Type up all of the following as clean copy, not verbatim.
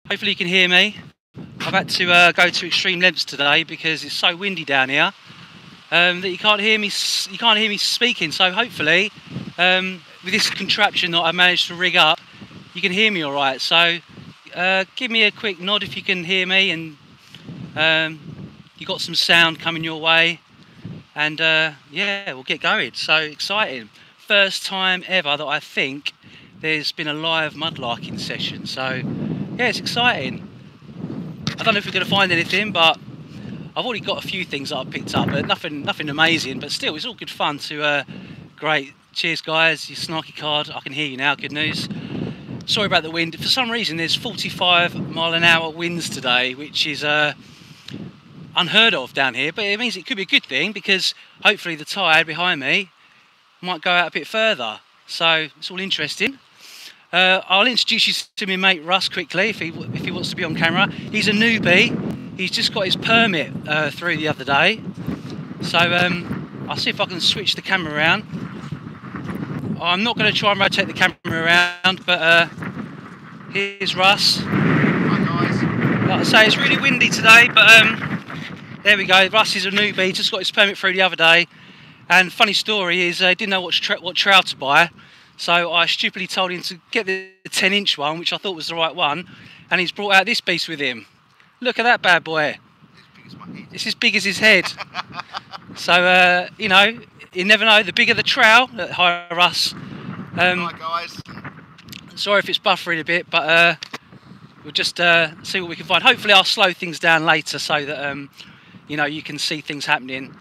Hopefully you can hear me. I've had to go to extreme lengths today because it's so windy down here that you can't hear me. You can't hear me speaking. So hopefully, with this contraption that I managed to rig up, you can hear me all right. So give me a quick nod if you can hear me, and you got some sound coming your way. And yeah, we'll get going. So exciting! First time ever that I think there's been a live mudlarking session. So yeah, it's exciting. I don't know if we're going to find anything, but I've already got a few things that I've picked up, but nothing amazing. But still, it's all good fun to. Great, cheers guys. Your snarky card. I can hear you now. Good news. Sorry about the wind. For some reason, there's 45-mile-an-hour winds today, which is unheard of down here. But it means it could be a good thing because hopefully the tide behind me might go out a bit further. So it's all interesting. I'll introduce you to my mate Russ quickly if he wants to be on camera. He's a newbie. He's just got his permit through the other day. So I'll see if I can switch the camera around. I'm not going to try and rotate the camera around, but here's Russ. Hi guys. Like I say, it's really windy today, but there we go. Russ is a newbie. Just got his permit through the other day. And funny story is, he didn't know what trout to buy. So I stupidly told him to get the 10-inch one, which I thought was the right one, and he's brought out this beast with him. Look at that bad boy. It's as big as his head. So, you know, you never know. The bigger the trout, hi Russ. Hi guys. Sorry if it's buffering a bit, but we'll just see what we can find. Hopefully I'll slow things down later so that, you know, you can see things happening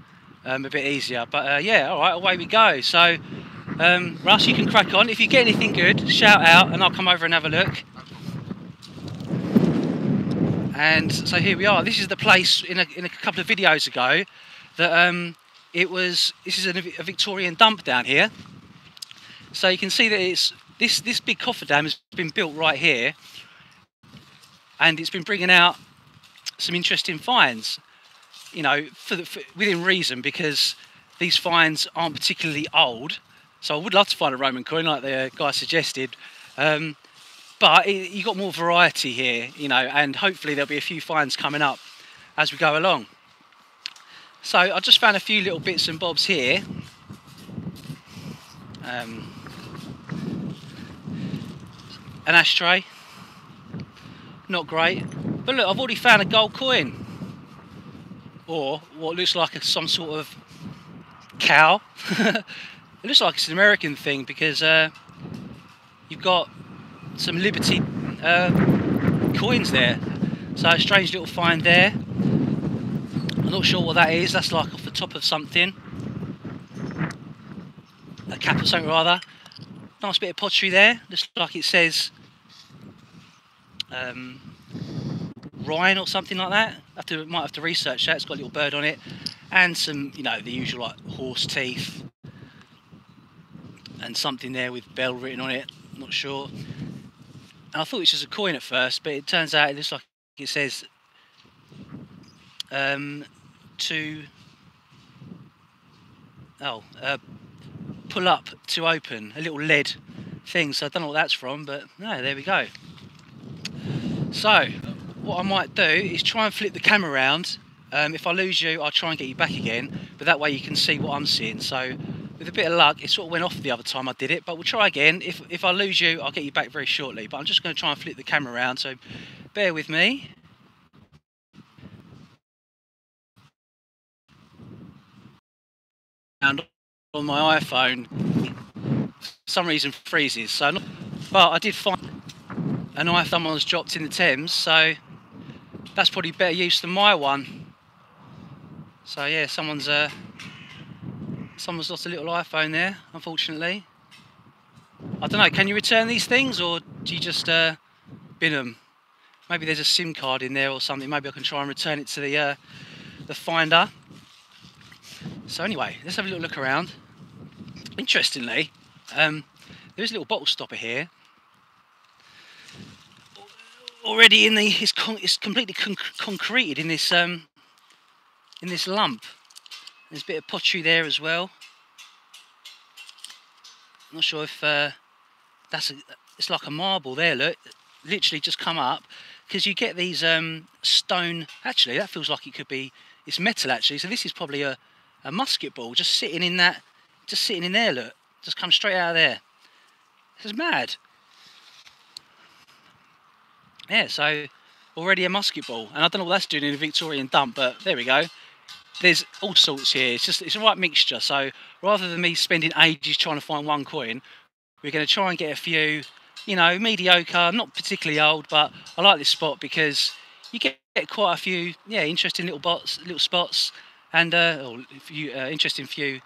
a bit easier. But yeah, all right, away we go. So, Russ, you can crack on. If you get anything good, shout out and I'll come over and have a look. And so here we are. This is the place in a couple of videos ago that this is a Victorian dump down here. So you can see that it's this big cofferdam has been built right here, and it's been bringing out some interesting finds. You know, within reason, because these finds aren't particularly old. So I would love to find a Roman coin like the guy suggested, but you got more variety here, you know, and hopefully there'll be a few finds coming up as we go along. So I just found a few little bits and bobs here. An ashtray, not great, but look, I've already found a gold coin, or what looks like some sort of cow. It looks like it's an American thing because you've got some Liberty coins there. So a strange little find there. I'm not sure what that is. That's like off the top of something. A cap or something rather. Nice bit of pottery there. Looks like it says Rhine or something like that. Might have to research that. It's got a little bird on it. And some, you know, the usual like horse teeth. And something there with Bell written on it, not sure. And I thought it was just a coin at first, but it turns out it looks like it says pull up to open, a little lead thing. So I don't know what that's from, but no, there we go. So what I might do is try and flip the camera around. If I lose you, I'll try and get you back again, but that way you can see what I'm seeing. So with a bit of luck, it sort of went off the other time I did it, but we'll try again. If I lose you, I'll get you back very shortly, but I'm just going to try and flip the camera around, so bear with me. And on my iPhone, for some reason freezes, so but I did find a knife someone's dropped in the Thames, so that's probably better use than my one. So yeah, someone's lost a little iPhone there, unfortunately. I don't know, can you return these things or do you just bin them? Maybe there's a SIM card in there or something. Maybe I can try and return it to the finder. So anyway, let's have a little look around. Interestingly, there's a little bottle stopper here. Already it's completely concreted in this lump. There's a bit of pottery there as well. I'm not sure if it's like a marble there, look. Literally just come up. because you get these stone. Actually, that feels like it could be. It's metal actually. So this is probably a musket ball just sitting in that. Just sitting in there. Look, just come straight out of there. This is mad. Yeah, so already a musket ball, and I don't know what that's doing in a Victorian dump, but there we go. There's all sorts here. It's a right mixture. So rather than me spending ages trying to find one coin, we're going to try and get a few, you know, mediocre, not particularly old, but I like this spot because you get quite a few, yeah, interesting little spots, and interesting few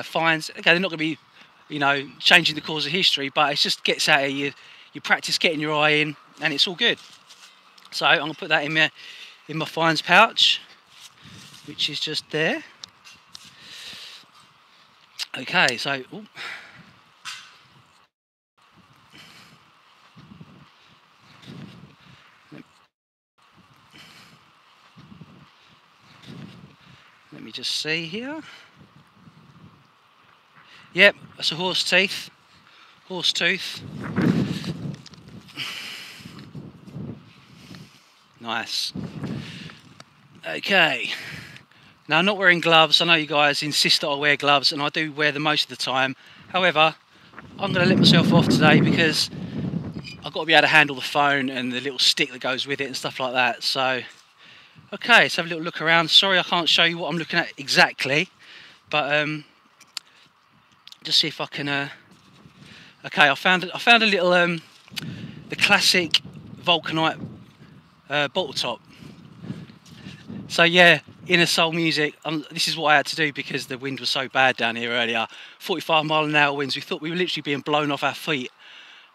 finds. Okay, they're not going to be, you know, changing the course of history, but it just gets out of you. You practice getting your eye in, and it's all good. So I'm going to put that in my finds pouch, which is just there. Okay, so let me just see here. Yep, that's a horse tooth. Nice. Okay. Now, I'm not wearing gloves. I know you guys insist that I wear gloves, and I do wear them most of the time. However, I'm going to let myself off today because I've got to be able to handle the phone and the little stick that goes with it and stuff like that. So, okay, let's have a little look around. Sorry I can't show you what I'm looking at exactly, but just see if I can... Okay, I found a little... the classic vulcanite bottle top. So yeah, inner soul music. This is what I had to do because the wind was so bad down here earlier. 45-mile-an-hour winds. We thought we were literally being blown off our feet,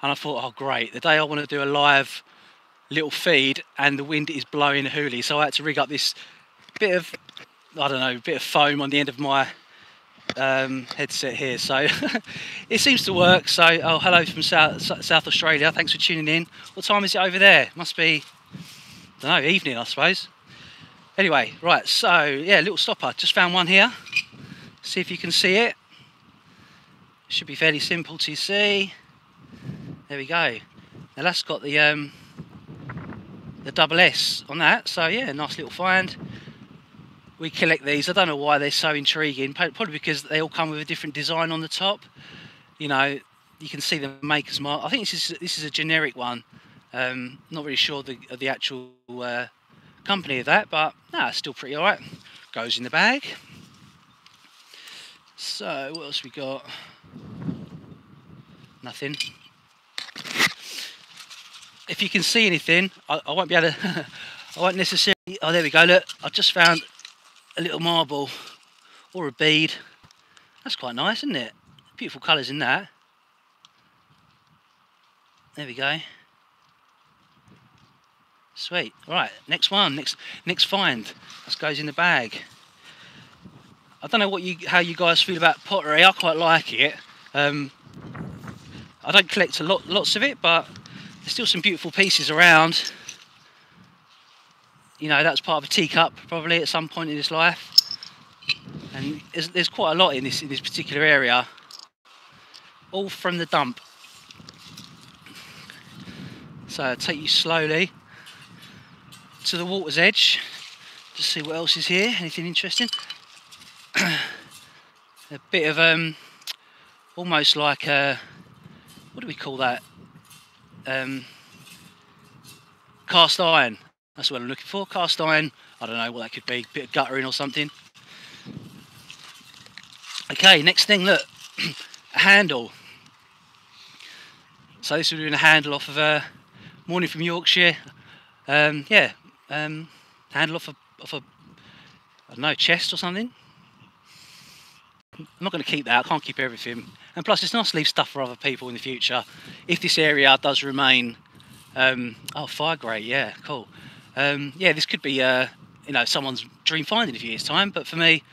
and I thought, oh great, the day I want to do a live little feed and the wind is blowing a hoolie, so I had to rig up this bit of, I don't know, bit of foam on the end of my headset here. So it seems to work. So oh, hello from South Australia. Thanks for tuning in. What time is it over there? Must be, I don't know, evening, I suppose. Anyway, right, so yeah, little stopper. Just found one here. See if you can see it. Should be fairly simple to see. There we go. Now that's got the double S on that. So yeah, nice little find. We collect these. I don't know why they're so intriguing. Probably because they all come with a different design on the top. You know, you can see the maker's mark. I think this is a generic one. Not really sure the actual company of that, but no, it's still pretty alright. Goes in the bag. So what else we got? Nothing. If you can see anything, I won't be able to I won't necessarily... Oh, there we go, look, I just found a little marble or a bead. That's quite nice, isn't it? Beautiful colours in that. There we go. Sweet. Right, next one, next find. This goes in the bag. I don't know how you guys feel about pottery. I quite like it. I don't collect lots of it, but there's still some beautiful pieces around. You know, that's part of a teacup probably at some point in his life. And there's quite a lot in this particular area. All from the dump. So I'll take you slowly to the water's edge, just see what else is here. Anything interesting? A bit of almost like a, what do we call that? Cast iron. That's what I'm looking for. Cast iron. I don't know what that could be. Bit of guttering or something. Okay, next thing. Look, a handle. So this would have been a handle off of Morning from Yorkshire. Yeah. Handle off a I don't know, chest or something. I'm not going to keep that. I can't keep everything, and plus it's nice to leave stuff for other people in the future if this area does remain. Oh, fire grate, yeah, cool. Yeah, this could be you know, someone's dream find in a few years' time, but for me,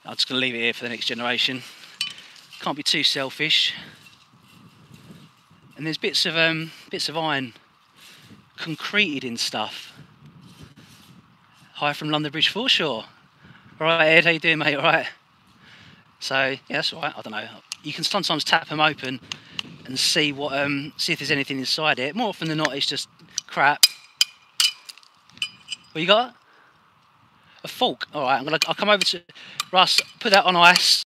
I'm just going to leave it here for the next generation. Can't be too selfish. And there's bits of iron concreted in stuff. Hi from London Bridge Foreshore. All right, Ed, how you doing, mate? All right. So yeah, that's all right. I don't know. You can sometimes tap them open and see what see if there's anything inside it. More often than not, it's just crap. What you got? A fork. All right, I'll come over to Russ. Put that on ice.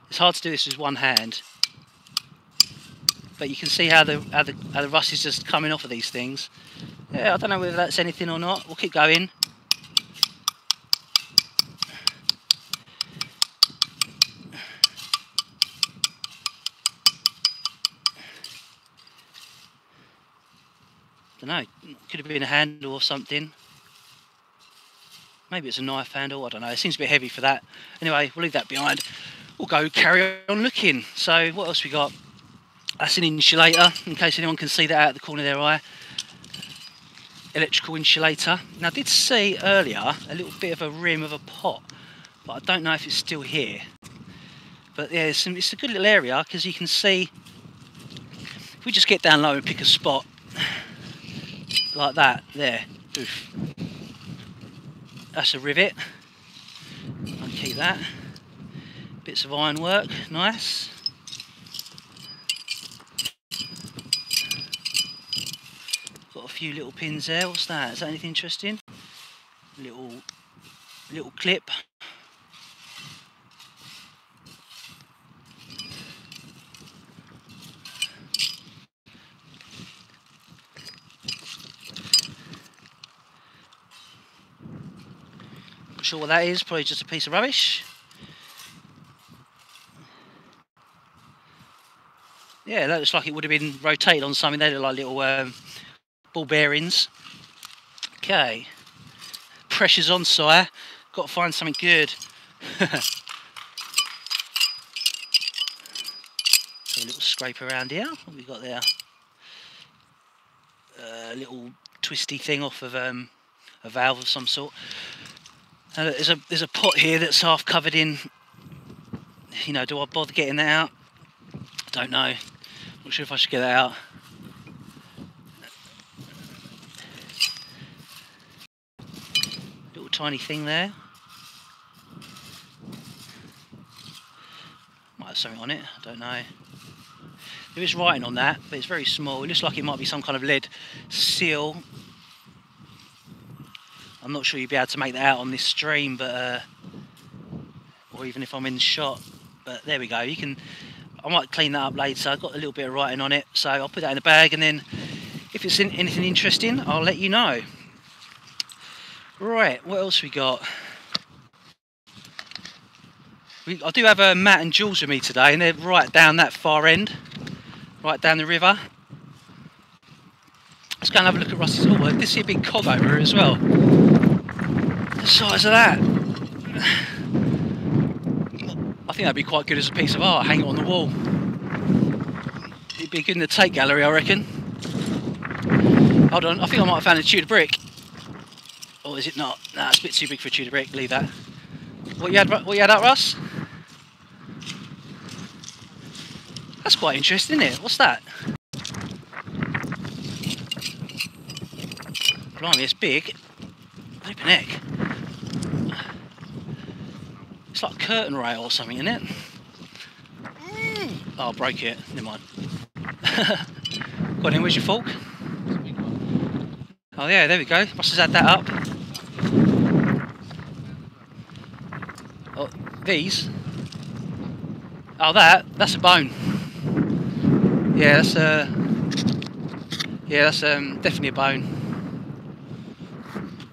It's hard to do this with one hand, but you can see how the rust is just coming off of these things. Yeah, I don't know whether that's anything or not. We'll keep going. Don't know. Could have been a handle or something. Maybe it's a knife handle. I don't know. It seems a bit heavy for that. Anyway, we'll leave that behind. We'll go carry on looking. So what else we got? That's an insulator, in case anyone can see that out of the corner of their eye. Electrical insulator. Now I did see earlier a little bit of a rim of a pot, but I don't know if it's still here. But yeah, it's a good little area because you can see, if we just get down low and pick a spot like that, there. Oof. That's a rivet. I'll keep that. Bits of ironwork, nice. Got a few little pins there. What's that? Is that anything interesting? Little clip. Not sure what that is. Probably just a piece of rubbish. Yeah, that looks like it would have been rotated on something. They look like little ball bearings. Okay, pressure's on, sire. Got to find something good. So a little scrape around here. What have we got there? A little twisty thing off of a valve of some sort. There's a pot here that's half covered in. You know, do I bother getting that out? I don't know. Not sure if I should get that out. Little tiny thing there. Might have something on it, I don't know. There is writing on that, but it's very small. It looks like it might be some kind of lead seal. I'm not sure you'd be able to make that out on this stream, but or even if I'm in the shot. But there we go. You can. I might clean that up later. I've got a little bit of writing on it, so I'll put that in the bag, and then if it's anything interesting, I'll let you know. Right, what else we got? I do have Matt and Jules with me today, and they're right down that far end, right down the river. Let's go and have a look at Russ's. Oh, I did see a big cod over here as well. The size of that. I think that'd be quite good as a piece of art, hang it on the wall. It'd be good in the Tate gallery, I reckon. Hold on, I think I might have found a Tudor brick. Or is it not? Nah, it's a bit too big for a Tudor brick, leave that. What you had out, Russ? That's quite interesting, isn't it? What's that? Blimey, it's big. Flipping heck. It's like a curtain rail or something, isn't it? Oh, I broke it. Never mind. Got in, where's your fork? Oh yeah, there we go. Must have had that up. Oh, these? Oh, that's a bone. Yeah, that's definitely a bone.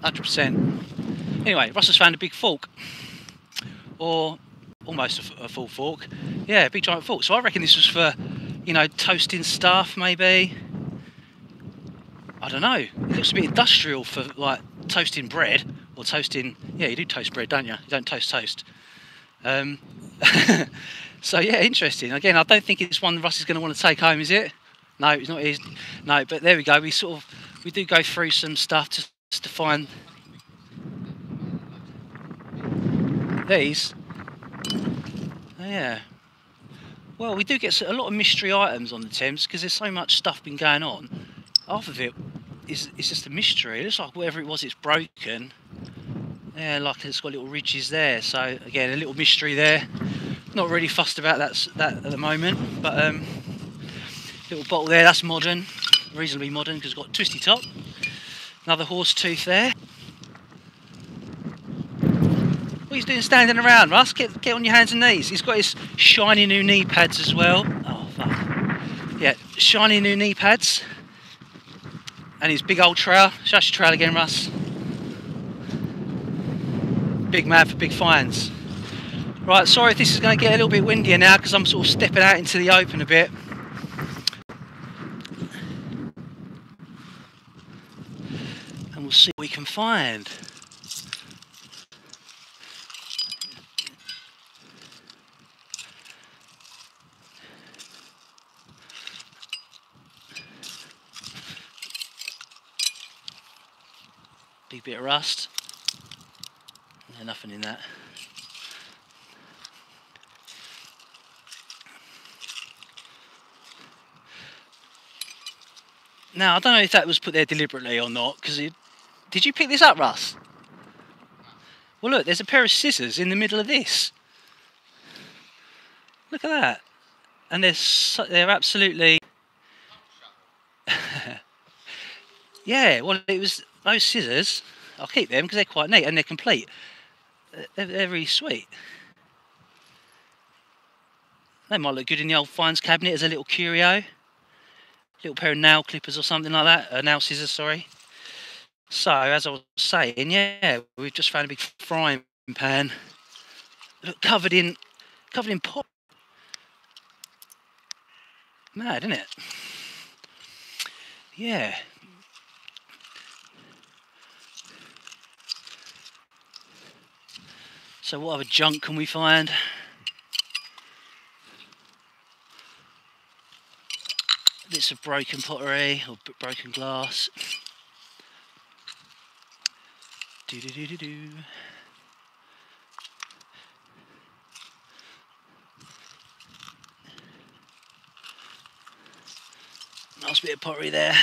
100%. Anyway, Russ has found a big fork. Or almost a full fork. Yeah, a big giant fork. So I reckon this was for, you know, toasting stuff maybe. I don't know. It looks a bit industrial for like toasting bread or toasting. Yeah, you do toast bread, don't you? You don't toast toast. So yeah, interesting. Again, I don't think it's one Russ is going to want to take home, is it? No, it's not his. No, but there we go. We do go through some stuff just to find these. Oh, yeah. Well, we do get a lot of mystery items on the Thames because there's so much stuff been going on. Half of it is just a mystery. It looks like whatever it was, it's broken. Yeah, like it's got little ridges there. So again, a little mystery there. Not really fussed about that at the moment, but Little bottle there, that's modern, reasonably modern because it's got a twisty top. Another horse tooth there. What are you doing standing around, Russ? Get on your hands and knees. He's got his shiny new knee pads as well. Oh, fuck. Yeah, shiny new knee pads. And his big old trail. Show us your trail again, Russ. Big man for big finds. Right, sorry if this is going to get a little bit windier now because I'm sort of stepping out into the open a bit. And we'll see what we can find. Big bit of rust. No, nothing in that. Now, I don't know if that was put there deliberately or not, because did you pick this up, Russ? Well, look, there's a pair of scissors in the middle of this. Look at that. And they're absolutely... Yeah, well, it was those scissors. I'll keep them because they're quite neat and they're complete. They're really sweet. They might look good in the old finds cabinet as a little curio. Little pair of nail clippers or something like that. Nail scissors, sorry. So, as I was saying, yeah, we've just found a big frying pan. Look, covered in pot. Mad, isn't it? Yeah. So what other junk can we find? Bits of broken pottery or broken glass. Do. Nice bit of pottery there.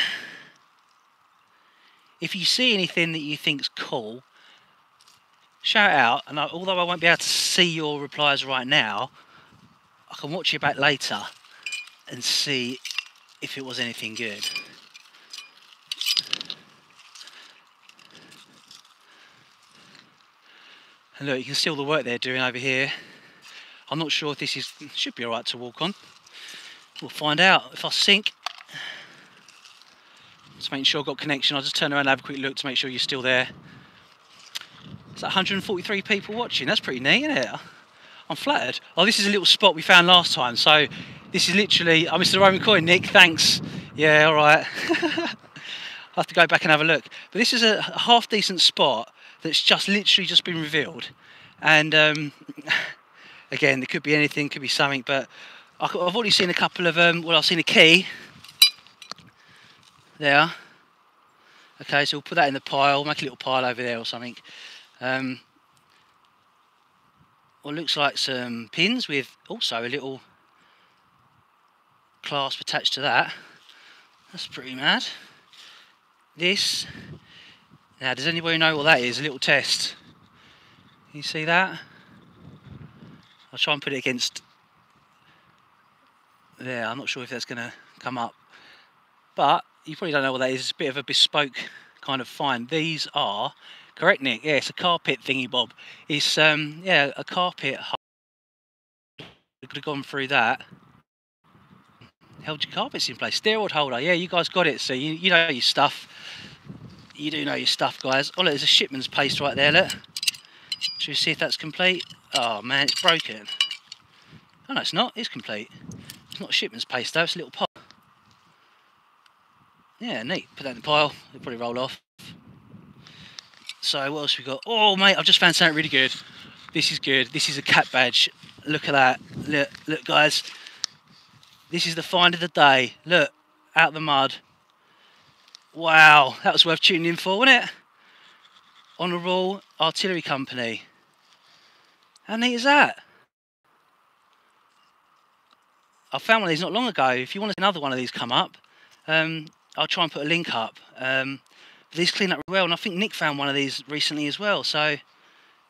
If you see anything that you think's cool, shout out. And although I won't be able to see your replies right now, I can watch you back later and see if it was anything good. And look, you can see all the work they're doing over here. I'm not sure if this should be alright to walk on. We'll find out. If I sink, just making sure I've got connection. I'll just turn around and have a quick look to make sure you're still there. It's 143 people watching. That's pretty neat, isn't it? I'm flattered. Oh, this is a little spot we found last time. So this is literally... I missed the Roman coin, Nick. Thanks. Yeah, alright. I'll have to go back and have a look. But this is a half decent spot that's just literally just been revealed. And again, there could be anything, could be something, but I've already seen a couple of, well, I've seen a key. There. Okay, so we'll put that in the pile, make a little pile over there or something. Well, looks like some pins with also a little clasp attached to that. That's pretty mad. This. Now, does anybody know what that is? A little test. Can you see that? I'll try and put it against there. I'm not sure if that's going to come up. But you probably don't know what that is. It's a bit of a bespoke kind of find. These are, correct Nick? Yeah, it's a carpet thingy bob. It's, yeah, a carpet. We could have gone through that. Held your carpets in place. Steroid holder. Yeah, you guys got it. So you know your stuff. You do know your stuff, guys. Oh, look, there's a shipman's paste right there, look. Should we see if that's complete? Oh, man, it's broken. Oh, no, it's not. It's complete. It's not shipman's paste, though. It's a little pot. Yeah, neat. Put that in the pile. It'll probably roll off. So, what else we got? Oh, mate, I've just found something really good. This is good. This is a cat badge. Look at that. Look, guys. This is the find of the day. Look, out of the mud. Wow, that was worth tuning in for, wasn't it? Honourable Artillery Company. How neat is that? I found one of these not long ago. If you want another one of these come up, I'll try and put a link up. These clean up really well, and I think Nick found one of these recently as well. So,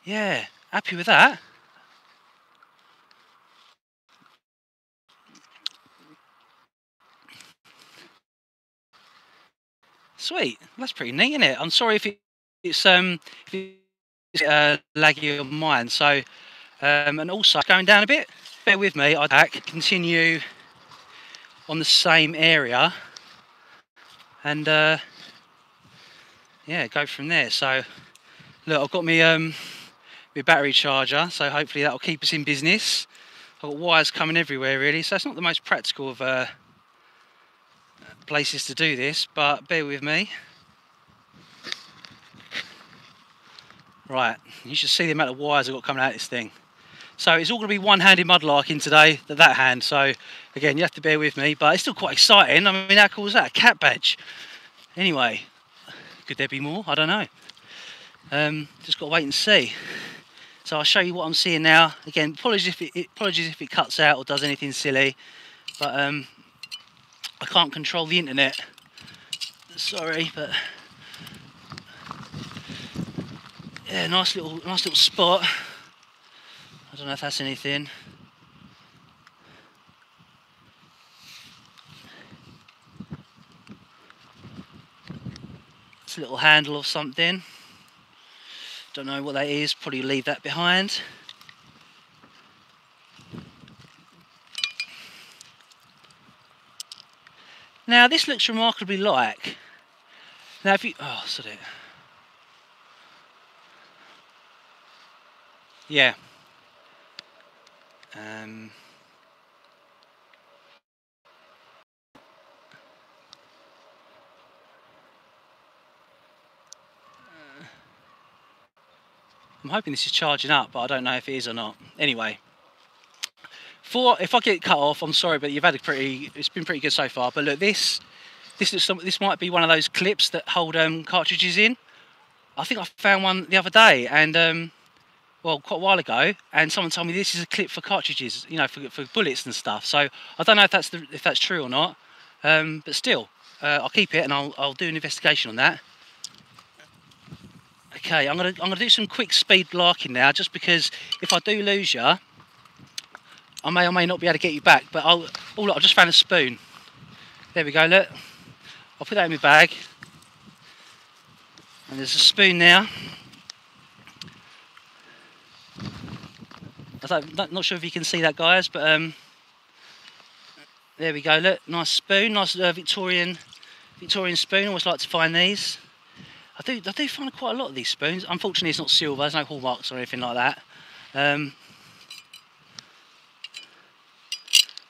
yeah, happy with that. Sweet. That's pretty neat, isn't it? I'm sorry if it's laggy on mine. So and also going down a bit. Bear with me. I'd continue on the same area and yeah, go from there. So look, I've got my battery charger, so hopefully that'll keep us in business. I've got wires coming everywhere really, so it's not the most practical of places to do this, but bear with me. Right, you should see the amount of wires I've got coming out of this thing. So it's all going to be one-handed mudlarking today, that hand, so again you have to bear with me, but it's still quite exciting. I mean, how cool is that? A cat badge. Anyway, could there be more? I don't know. Just got to wait and see. So I'll show you what I'm seeing now. Again, apologies if it cuts out or does anything silly, but I can't control the internet. Sorry, but yeah, nice little spot. I don't know if that's anything. It's a little handle or something. Don't know what that is, probably leave that behind. Now this looks remarkably like. Now if you, oh, sorry. Yeah. I'm hoping this is charging up, but I don't know if it is or not. Anyway. If I get cut off, I'm sorry, but it's been pretty good so far. But look, this might be one of those clips that hold cartridges in. I think I found one the other day, and well, quite a while ago, and someone told me this is a clip for cartridges, you know, for bullets and stuff. So I don't know if that's true or not, but still, I'll keep it and I'll do an investigation on that. Okay, I'm gonna do some quick speed larking now, just because if I do lose you, I may or may not be able to get you back, but look, I just found a spoon. There we go, look. I'll put that in my bag. And there's a spoon now. Not sure if you can see that, guys, but there we go, look. Nice spoon, nice Victorian spoon. Always like to find these. I do find quite a lot of these spoons. Unfortunately, it's not silver, there's no hallmarks or anything like that.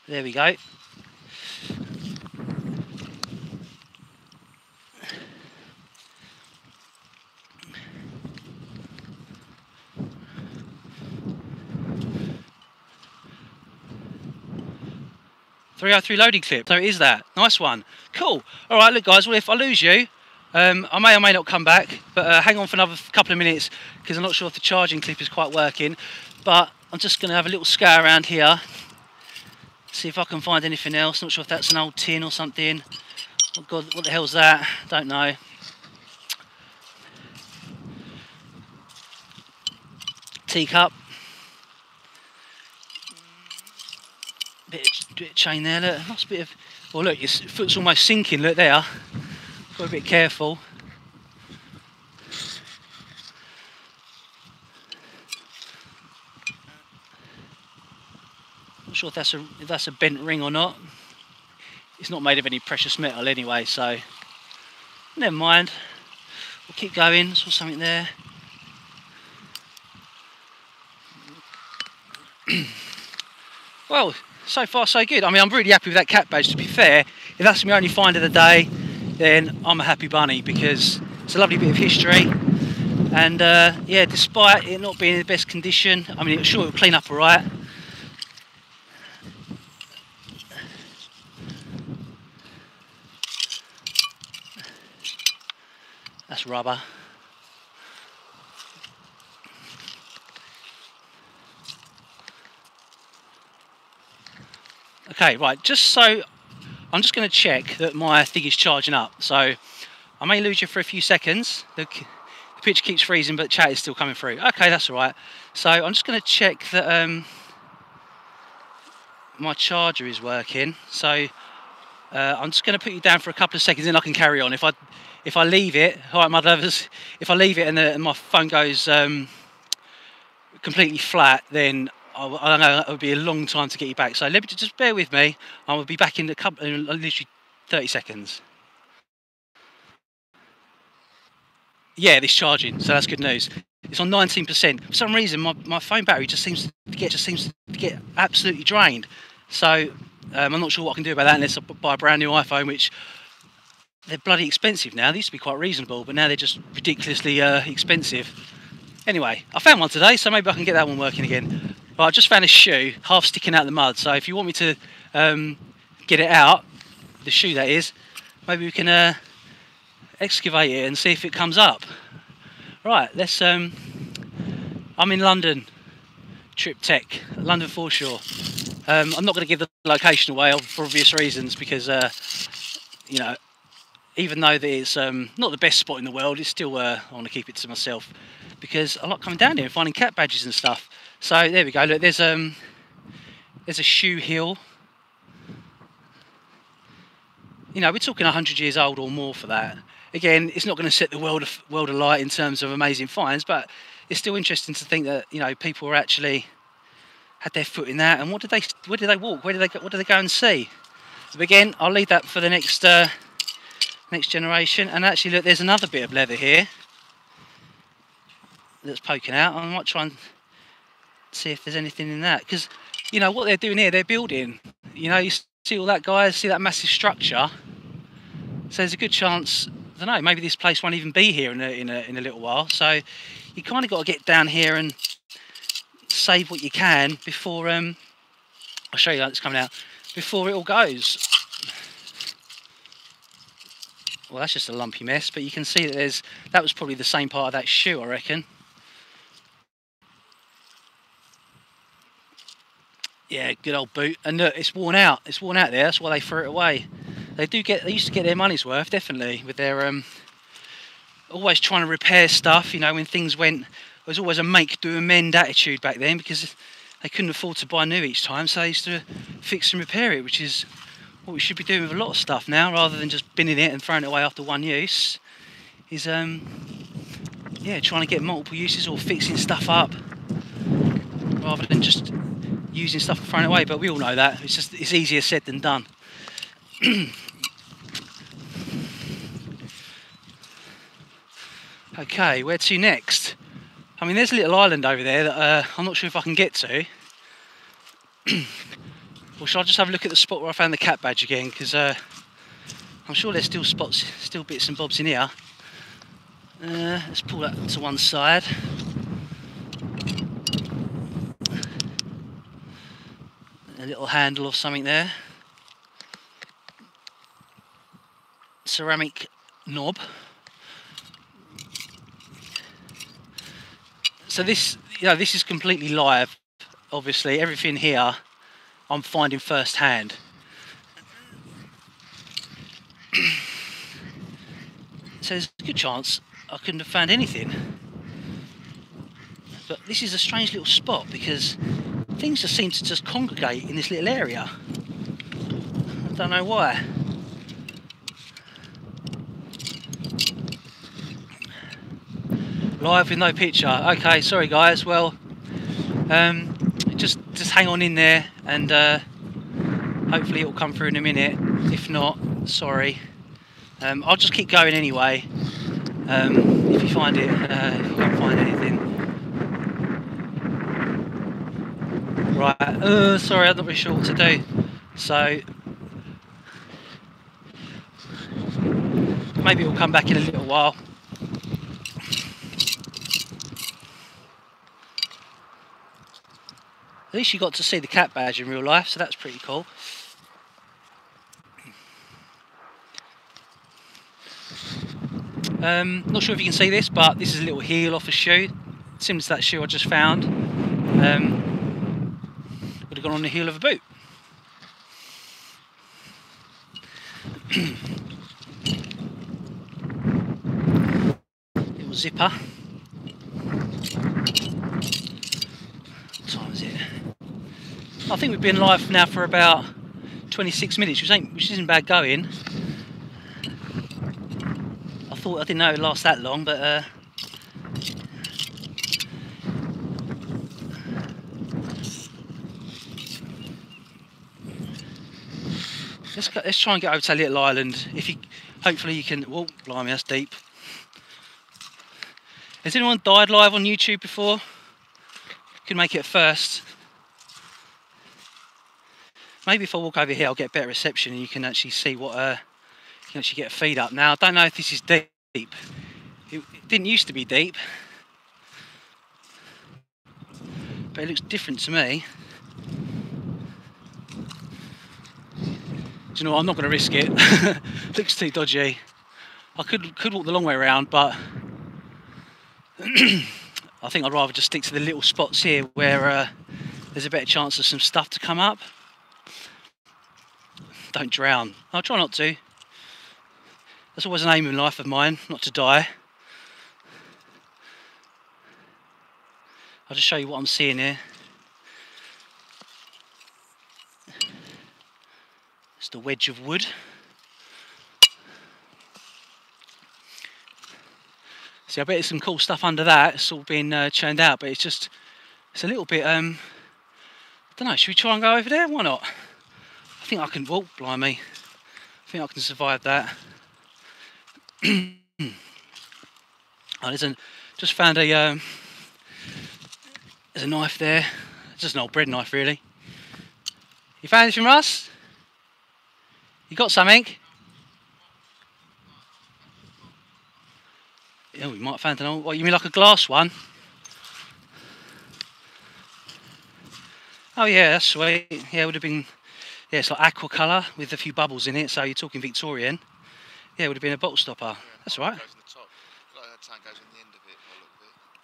There we go. .303 loading clip. So it is that. Nice one. Cool. All right, look, guys. Well, if I lose you, I may or may not come back, but hang on for another couple of minutes because I'm not sure if the charging clip is quite working. But I'm just going to have a little scour around here, see if I can find anything else. Not sure if that's an old tin or something. Oh God, what the hell's that? Don't know. Teacup. Bit of chain there, look. Nice bit of. Oh look, your foot's almost sinking. Look there. Got to be a bit careful. Not sure if that's a bent ring or not. It's not made of any precious metal anyway, so never mind. We'll keep going. Saw something there. Well, so far so good. I mean, I'm really happy with that cat badge. To be fair, if that's my only find of the day, then I'm a happy bunny because it's a lovely bit of history. And yeah, despite it not being in the best condition, I mean, sure it'll clean up all right. That's rubber. Okay, right, just so I'm just going to check that my thing is charging up. So I may lose you for a few seconds. The picture keeps freezing, but chat is still coming through. Okay, that's all right. So I'm just going to check that my charger is working. So I'm just going to put you down for a couple of seconds, then I can carry on. If I leave it, all right, mud lovers. If I leave it and my phone goes completely flat, then I know it'll be a long time to get you back. So let me just bear with me. I will be back in literally 30 seconds. Yeah, it's charging, so that's good news. It's on 19%. For some reason, my phone battery just seems to get absolutely drained. So I'm not sure what I can do about that unless I buy a brand new iPhone, which they're bloody expensive now. They used to be quite reasonable, but now they're just ridiculously expensive. Anyway, I found one today, so maybe I can get that one working again. But I just found a shoe half sticking out of the mud. So if you want me to get it out, the shoe that is, maybe we can excavate it and see if it comes up. Right, let's. I'm in London, Trip Tech, London Foreshore. I'm not going to give the location away for obvious reasons because you know, even though it's not the best spot in the world, it's still I want to keep it to myself because I like coming down here and finding cat badges and stuff. So there we go. Look, there's a shoe hill. You know, we're talking 100 years old or more for that. Again, it's not going to set the world alight in terms of amazing finds, but it's still interesting to think that, you know, people were actually had their foot in that. And where did they walk? What did they go and see? But again, I'll leave that for the next generation. And actually, look, there's another bit of leather here that's poking out. I might try and see if there's anything in that, because you know what they're doing here. They're building. You know, you see all that, guys. See that massive structure. So there's a good chance. I don't know, maybe this place won't even be here in a little while. So you kind of got to get down here and save what you can before I'll show you how it's coming out before it all goes. Well, that's just a lumpy mess, but you can see that that was probably the same part of that shoe, I reckon. Yeah, good old boot. And look, it's worn out. It's worn out there. That's why they threw it away. They used to get their money's worth, definitely, with their always trying to repair stuff. You know, when things went, there was always a make, do, amend attitude back then because they couldn't afford to buy new each time. So they used to fix and repair it, which is what we should be doing with a lot of stuff now, rather than just binning it and throwing it away after one use. Is yeah, trying to get multiple uses or fixing stuff up, rather than just using stuff and throwing it away. But we all know that it's easier said than done. Okay, where to next? I mean, there's a little island over there that I'm not sure if I can get to. Or should I just have a look at the spot where I found the cat badge again? Because I'm sure there's still spots, still bits and bobs in here. Let's pull that to one side. A little handle or something there. Ceramic knob. So this, you know, this is completely live. Obviously, everything here I'm finding first hand. So there's a good chance I couldn't have found anything. But this is a strange little spot because things just seem to just congregate in this little area. I don't know why. Live with no picture. Okay, sorry guys. Well, just hang on in there, and hopefully it will come through in a minute. If not, sorry. I'll just keep going anyway. If you find it, if you don't find anything. Right. Sorry, I'm not really sure what to do. So maybe it will come back in a little while. At least you got to see the cat badge in real life, so that's pretty cool. Not sure if you can see this, but this is a little heel off a shoe, similar to that shoe I just found. Would have gone on the heel of a boot. Little zipper. What time is it? I think we've been live now for about 26 minutes, which isn't bad going. I didn't know it would last that long, but let's try and get over to that little island. Hopefully you can. Oh, blimey, that's deep. Has anyone died live on YouTube before? Could make it first. Maybe if I walk over here, I'll get better reception, and you can actually see what. You can actually get a feed up. Now, I don't know if this is deep. It didn't used to be deep, but it looks different to me. Do you know what? I'm not going to risk it. Looks too dodgy. I could walk the long way around, but I think I'd rather just stick to the little spots here where there's a better chance of some stuff to come up. Don't drown. I'll try not to. That's always an aim in life of mine, not to die. I'll just show you what I'm seeing here. It's the wedge of wood. See, I bet there's some cool stuff under that. It's all been churned out, but it's a little bit, I don't know, should we try and go over there? Why not? I think I can, oh, blimey. I think I can survive that. Oh, just found there's a knife there. It's just an old bread knife, really. You found anything, Russ? You got something? Yeah, we might have found an old. What, you mean like a glass one? Oh yeah, that's sweet. Yeah, it would have been. Yeah, it's like aqua colour with a few bubbles in it. So you're talking Victorian. Yeah, it would have been a bottle stopper. Yeah, that's all right.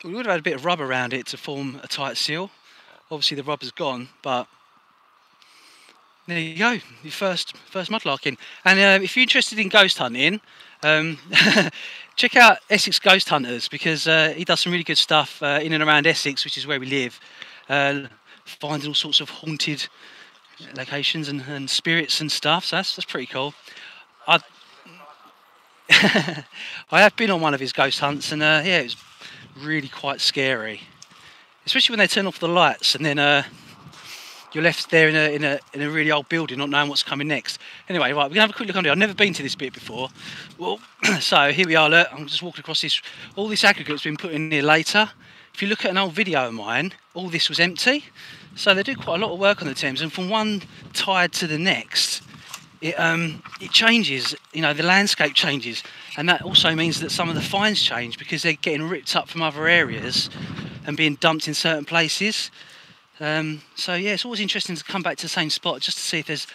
We would have had a bit of rubber around it to form a tight seal. Obviously the rubber's gone, but there you go, your first mudlarking. And if you're interested in ghost hunting, check out Essex Ghost Hunters, because he does some really good stuff in and around Essex, which is where we live, finding all sorts of haunted locations and spirits and stuff. So that's pretty cool. I have been on one of his ghost hunts, and yeah, it was really quite scary, especially when they turn off the lights and then you're left there in a really old building, not knowing what's coming next. Anyway, right, we're gonna have a quick look under here. I've never been to this bit before. Well, so here we are. Look, I'm just walking across this. All this aggregate's been put in here later. If you look at an old video of mine, all this was empty. So they do quite a lot of work on the Thames, and from one tide to the next, it changes. You know, the landscape changes, and that also means that some of the finds change because they're getting ripped up from other areas and being dumped in certain places. So yeah, it's always interesting to come back to the same spot just to see if there's,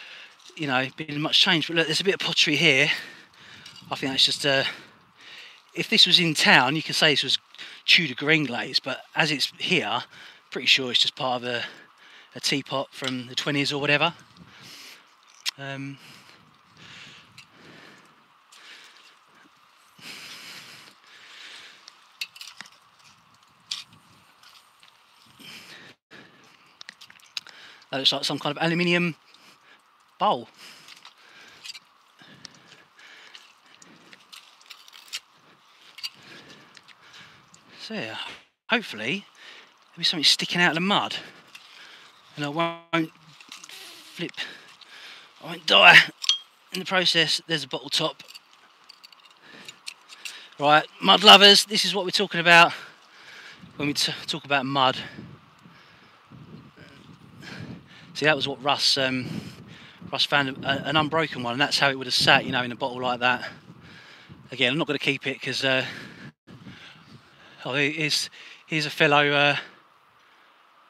you know, been much change. But look, there's a bit of pottery here. I think that's just if this was in town, you could say this was Tudor green glaze, but as it's here, pretty sure it's just part of a teapot from the 20s or whatever. That looks like some kind of aluminium bowl. So yeah, hopefully there'll be something sticking out of the mud, and I won't flip, I won't die in the process. There's a bottle top. Right, mud lovers, this is what we're talking about when we talk about mud. See, that was what Russ found, an unbroken one, and that's how it would have sat, you know, in a bottle like that. Again, I'm not going to keep it because here's a fellow.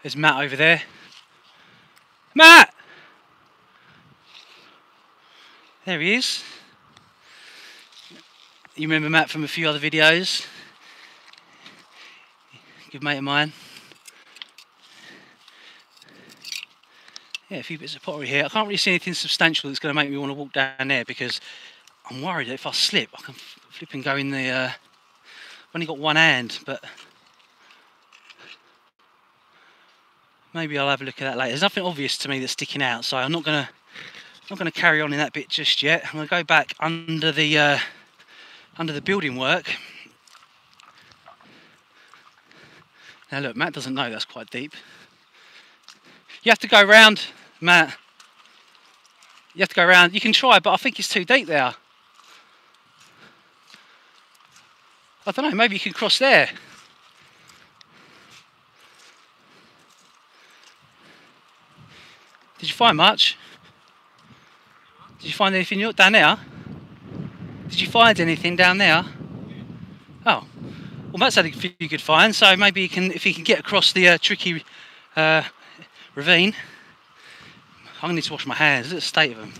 There's Matt over there. Matt, there he is. You remember Matt from a few other videos? Good mate of mine. Yeah, a few bits of pottery here. I can't really see anything substantial that's going to make me want to walk down there, because I'm worried that if I slip, I can flip and go in the... I've only got one hand, but maybe I'll have a look at that later. There's nothing obvious to me that's sticking out, so I'm not going to not going to carry on in that bit just yet. I'm going to go back under the building work. Now look, Matt doesn't know that's quite deep. You have to go round, Matt. You have to go round. You can try, but I think it's too deep there. I don't know, maybe you can cross there. Did you find much? Did you find anything down there? Did you find anything down there? Oh, well, Matt's had a few good finds, so maybe you can, if you can get across the tricky ravine. I'm going to need to wash my hands. Look at the state of them.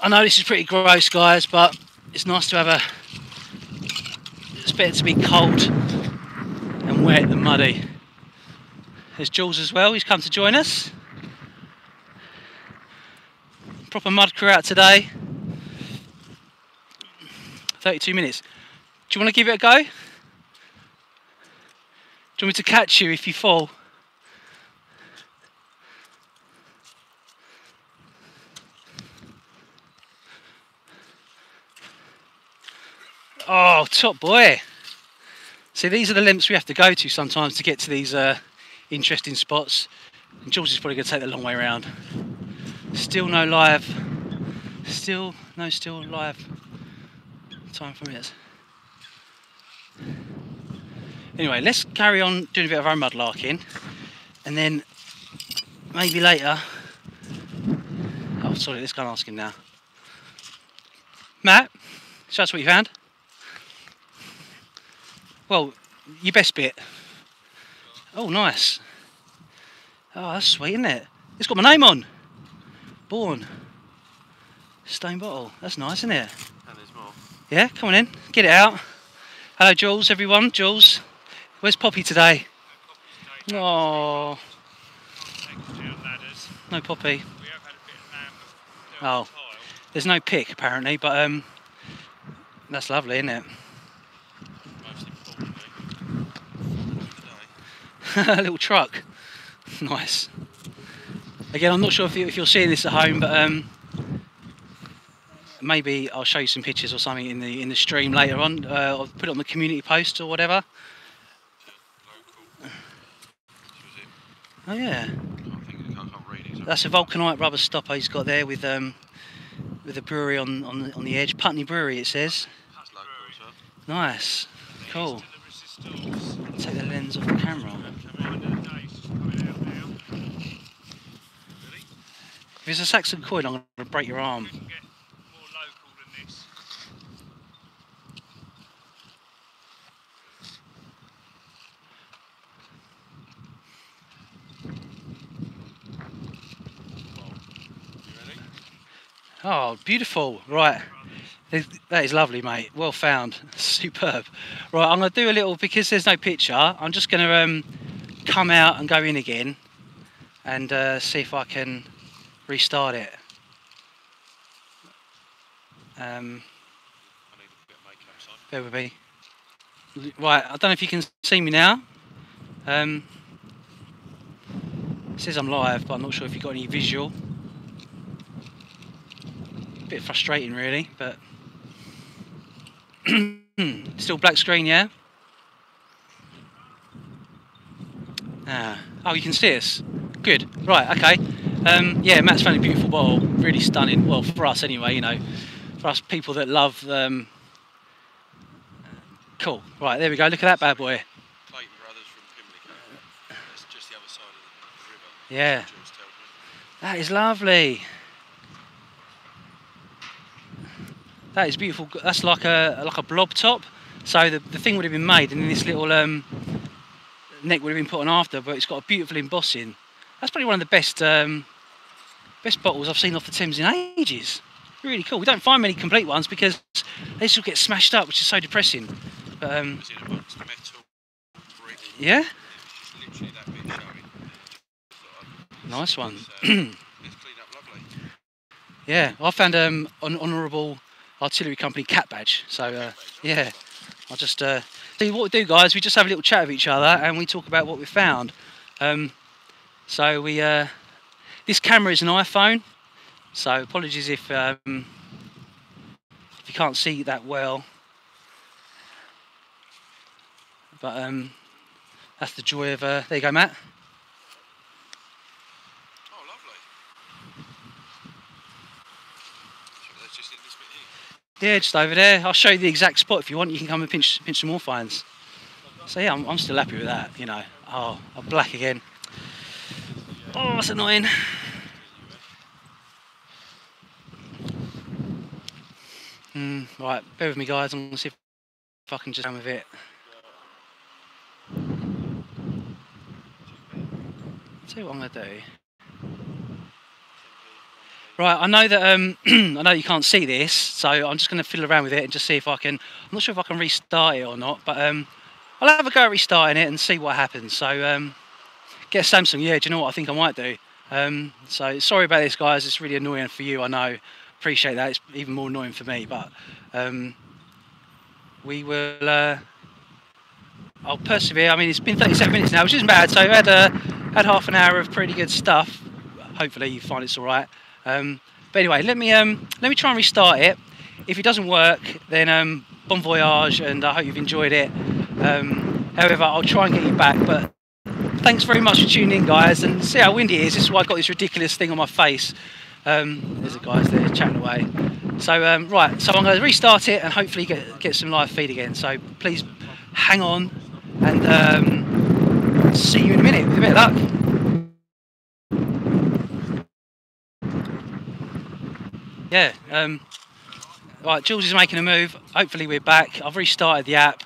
I know this is pretty gross, guys, but it's nice to have a... It's better to be cold and wet than muddy. There's Jules as well, he's come to join us. Proper mud crew out today. 32 minutes. Do you want to give it a go? Do you want me to catch you if you fall? Oh, top boy. See, these are the lengths we have to go to sometimes to get to these interesting spots. And Jules is probably going to take the long way around. Still no live. Still live. Time for minutes. Anyway, let's carry on doing a bit of our mudlarking. And then maybe later... Oh, sorry, let's go and ask him now. Matt, show us what you found. Well, your best bit. Oh, nice. Oh, that's sweet, isn't it? It's got my name on. Born. Stone bottle. That's nice, isn't it? And there's more. Yeah, come on in. Get it out. Hello, Jules, everyone. Jules. Where's Poppy today? Oh. No Poppy. Oh. There's no pick, apparently, but that's lovely, isn't it? A little truck. Nice. Again, I'm not sure if you're seeing this at home, but maybe I'll show you some pictures or something in the stream later on. I'll put it on the community post or whatever. Oh yeah. That's a vulcanite rubber stopper he's got there with a brewery on the edge. Putney Brewery, it says. Nice. Cool. Take the lens off the camera. If it's a Saxon coin, I'm going to break your arm. Oh, beautiful. Right. That is lovely, mate. Well found. Superb. Right, I'm going to do a little, because there's no picture, I'm just going to come out and go in again and see if I can restart it. Bear with me. Right, I don't know if you can see me now. It says I'm live, but I'm not sure if you've got any visual. Bit frustrating, really, but still black screen, yeah. Oh, you can see us. Good. Right. Okay. Yeah, Matt's found a beautiful bottle. Really stunning. Well, for us anyway. You know, for us people that love. Cool. Right. There we go. Look at that bad boy. Clayton Brothers from Pimlico. That's just the other side of the river. Yeah. That is lovely. That is beautiful. That's like a blob top. So the thing would have been made, and then this little neck would have been put on after. But it's got a beautiful embossing. That's probably one of the best bottles I've seen off the Thames in ages. Really cool. We don't find many complete ones because they still get smashed up, which is so depressing. But yeah. Nice one. Yeah, I found an honourable artillery company cat badge. So yeah, I'll just see what we do, guys. We just have a little chat with each other and we talk about what we found. So we this camera is an iPhone, so apologies if you can't see that well, but that's the joy of there you go, Matt. Oh, lovely. So that's just in this bit here. Yeah, just over there. I'll show you the exact spot if you want. You can come and pinch some more finds. So yeah, I'm still happy with that, you know. Oh, I'm black again. Oh, that's annoying. Right, bear with me guys, I'm going to see if I can just run with it. See what I'm going to do. Right, I know that I know you can't see this, so I'm just going to fiddle around with it and just see if I can. I'm not sure if I can restart it or not, but I'll have a go at restarting it and see what happens. So get a Samsung. Yeah, do you know what I think I might do? So sorry about this, guys. It's really annoying for you. I know. Appreciate that. It's even more annoying for me, but we will. I'll persevere. I mean, it's been 37 minutes now, which isn't bad. So I had half an hour of pretty good stuff. Hopefully you find it's all right. But anyway, let me try and restart it. If it doesn't work, then bon voyage, and I hope you've enjoyed it. However, I'll try and get you back. But thanks very much for tuning in, guys, and see how windy it is. This is why I've got this ridiculous thing on my face. There's the guys there chatting away. So right, so I'm going to restart it and hopefully get some live feed again. So please hang on, and see you in a minute with a bit of luck. Yeah, right, Jules is making a move. Hopefully we're back. I've restarted the app.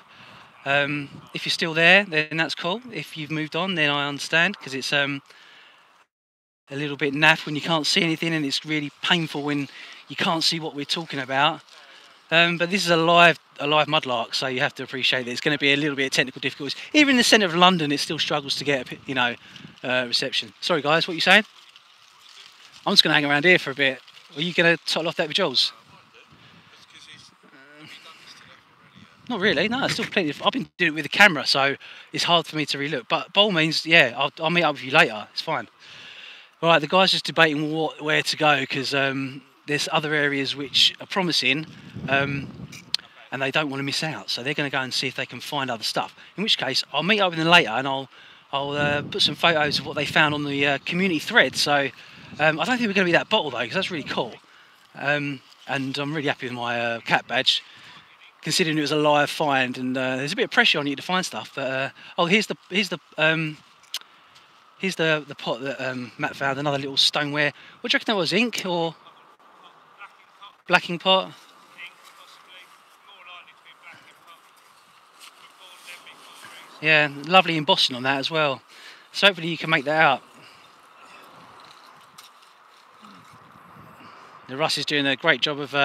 If you're still there, then that's cool. If you've moved on, then I understand, because it's a little bit naff when you can't see anything, and it's really painful when you can't see what we're talking about. But this is a live mudlark, so you have to appreciate that it's going to be a little bit of technical difficulties. Even in the centre of London, it still struggles to get reception. Sorry guys, what are you saying? I'm just going to hang around here for a bit. Are you going to toddle off that with Jules? Not really, no, still plenty. I've been doing it with the camera, so it's hard for me to relook. But by all means, yeah, I'll meet up with you later. It's fine. All right, the guys just debating where to go, because there's other areas which are promising, and they don't want to miss out. So they're going to go and see if they can find other stuff. In which case, I'll meet up with them later, and I'll put some photos of what they found on the community thread. So I don't think we're going to be that bottle though, because that's really cool. And I'm really happy with my cat badge, considering it was a live find, and there's a bit of pressure on you to find stuff. But oh, here's the pot that Matt found, another little stoneware. What do you reckon that was, ink or blacking pot? Yeah, lovely embossing on that as well. So hopefully you can make that out. The Russ is doing a great job of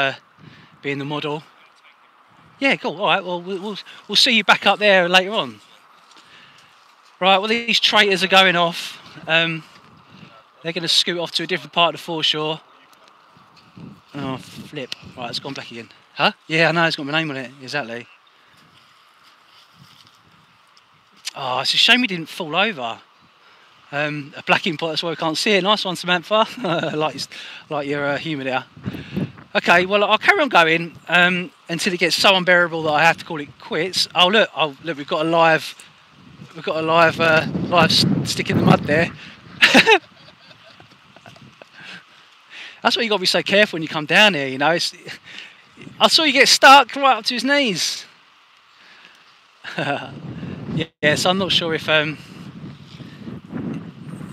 being the model. Yeah, cool. All right. Well, we'll see you back up there later on. Right. Well, these traitors are going off. They're going to scoot off to a different part of the foreshore. Oh, flip. Right, it's gone back again. Huh? Yeah, I know. It's got my name on it. Exactly. Oh, it's a shame we didn't fall over. A blacking pot, that's why we can't see it. Nice one, Samantha. like your humour there. Okay, well, I'll carry on going until it gets so unbearable that I have to call it quits. Oh look, we've got a live stick in the mud there. That's why you got to be so careful when you come down here. You know, I saw you get stuck right up to his knees. Yeah, so I'm not sure if you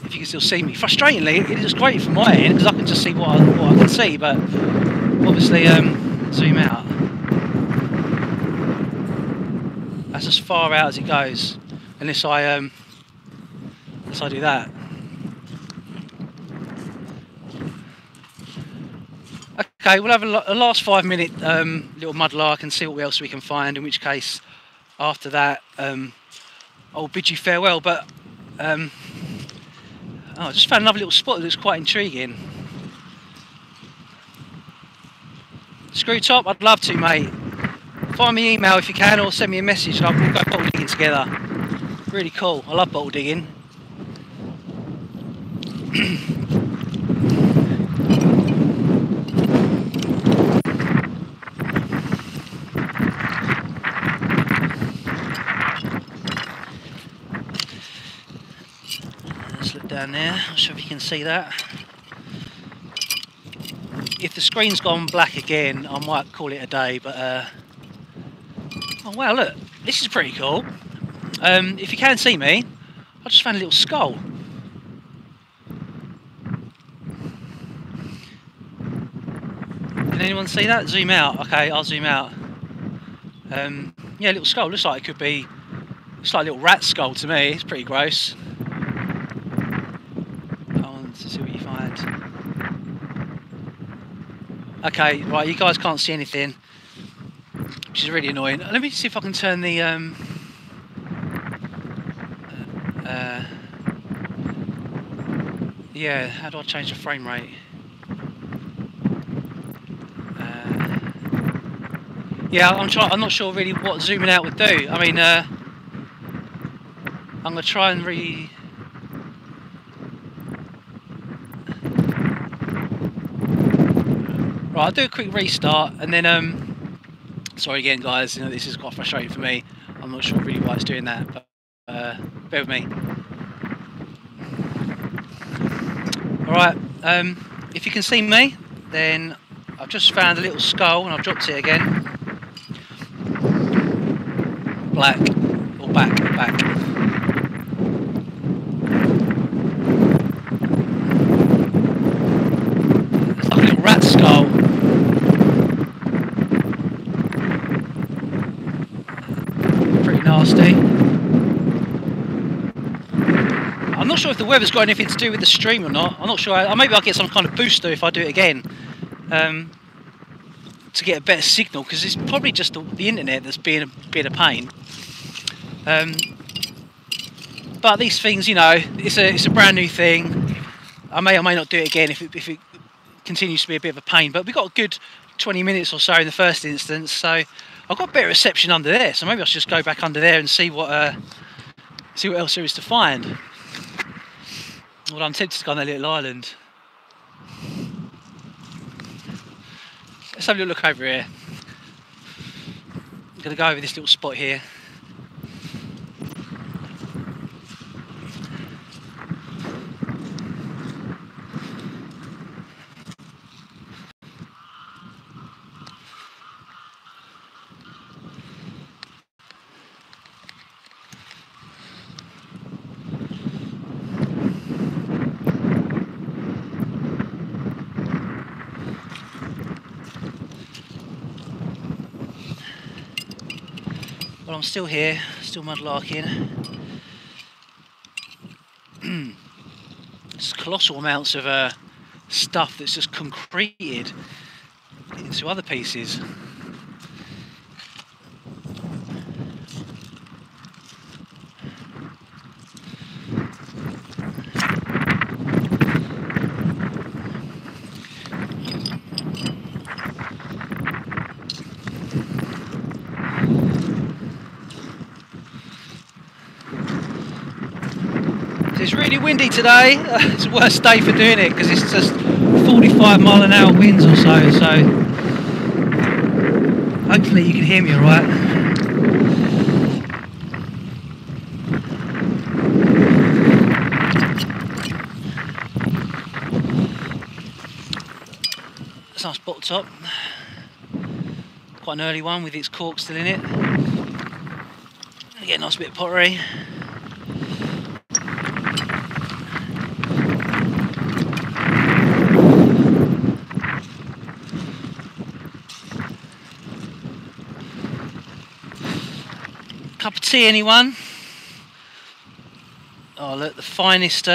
can still see me. Frustratingly, it is great from my end because I can just see what I can see, but obviously zoom out. That's as far out as it goes, unless I do that. Okay, we'll have a last 5 minute little mudlark and see what else we can find. In which case, after that, I'll bid you farewell. But I just found another little spot that looks quite intriguing. Screw top, I'd love to, mate. Find me an email if you can, or send me a message and we'll go bottle digging together. Really cool. I love bottle digging. Let's look down there. Not sure if you can see that. If the screen's gone black again, I might call it a day, but oh wow, look, this is pretty cool. If you can see me, I just found a little skull. Can anyone see that? Zoom out. Okay, I'll zoom out. Yeah, little skull. Looks like it could be. Looks like a little rat skull to me. It's pretty gross. Go on to see what you find. Okay, right. You guys can't see anything, which is really annoying. Let me see if I can turn the yeah. How do I change the frame rate? Yeah, I'm not sure really what zooming out would do. I mean, I'm gonna try and Right, I'll do a quick restart and then sorry again, guys. You know, this is quite frustrating for me. I'm not sure really why it's doing that, but bear with me. All right. If you can see me, then I've just found a little skull and I've dropped it again. Black, or back. It's like a little rat skull. Pretty nasty. I'm not sure if the weather's got anything to do with the stream or not. I'm not sure. Maybe I'll get some kind of booster if I do it again. To get a better signal, because it's probably just the internet that's being a pain. But these things, you know, it's a brand new thing. I may or may not do it again if it continues to be a bit of a pain. But we got a good 20 minutes or so in the first instance, so I've got better reception under there. So maybe I should just go back under there and see what else there is to find. Well, I'm tempted to go on that little island. Let's have a little look over here. I'm going to go over this little spot here. Well, I'm still here, still mudlarking. There's colossal amounts of stuff that's just concreted into other pieces. It's really windy today. It's the worst day for doing it because it's just 45-mile-an-hour winds or so. So hopefully you can hear me all right. That's a nice bottle top. Quite an early one with its cork still in it. Get a nice bit of pottery. Cup of tea, anyone? Oh look, the finest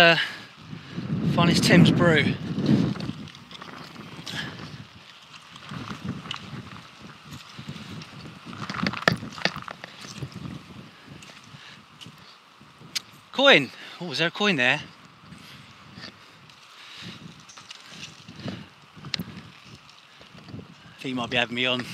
Thames brew. Coin. Oh, was there a coin there? I think you might be having me on.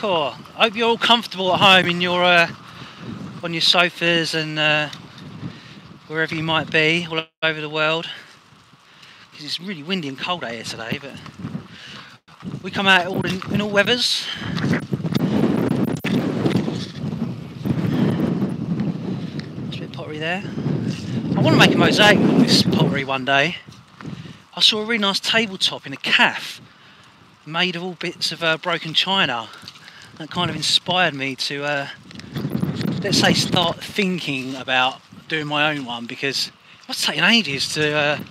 Cool. I hope you're all comfortable at home in your on your sofas and wherever you might be all over the world. Because it's really windy and cold out here today, but we come out all in all weathers. There's a bit of pottery there. I want to make a mosaic of this pottery one day. I saw a really nice tabletop in a cafe made of all bits of broken china. That kind of inspired me to, let's say, start thinking about doing my own one, because it must take ages to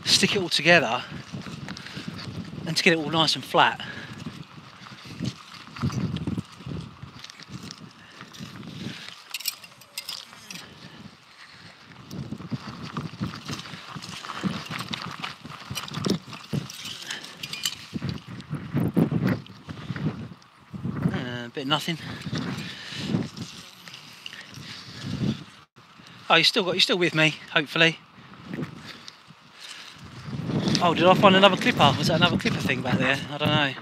stick it all together and to get it all nice and flat. A bit of nothing. Oh, you're still with me, hopefully. Oh, did I find another clipper? Was that another clipper thing back there? I don't know.